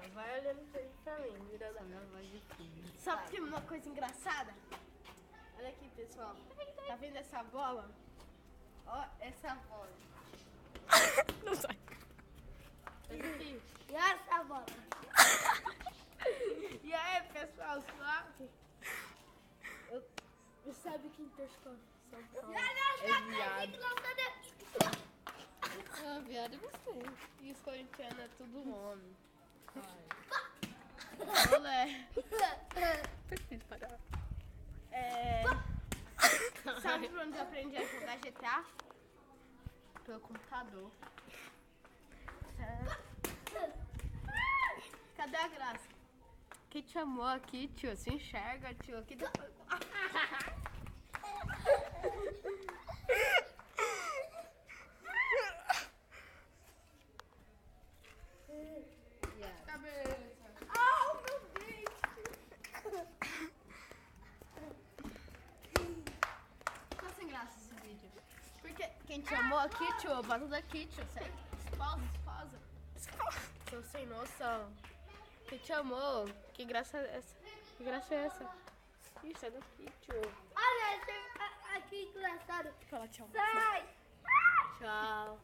vai olhando pra mim, virando a minha voz de filho. Sabe que tem uma coisa engraçada? Olha aqui, pessoal. Tá vendo essa bola? Ó, essa bola. Não sai. Aqui. E essa bola? E aí, pessoal, suave? Sabe quem torce com São Paulo? É viado. Ah, viado é você. E os corintianos é tudo homem. Olé. Preciso parar. Sabe por onde eu aprendi a jogar GTA? Pelo computador. Cadê a Graça? Quem te chamou aqui, tio? Se enxerga, tio. Aqui tá... Cabeça. Ah, meu dente. Tá sem graça esse vídeo. Porque quem te chamou aqui, tio? Bota daqui, tio. Sério? Pausa. Tô sem noção. Quem te chamou? Que graça é essa? Que graça é essa? Ih, sai daqui, tio. Olha, aqui engraçado. Fala tchau. Sai! Tchau.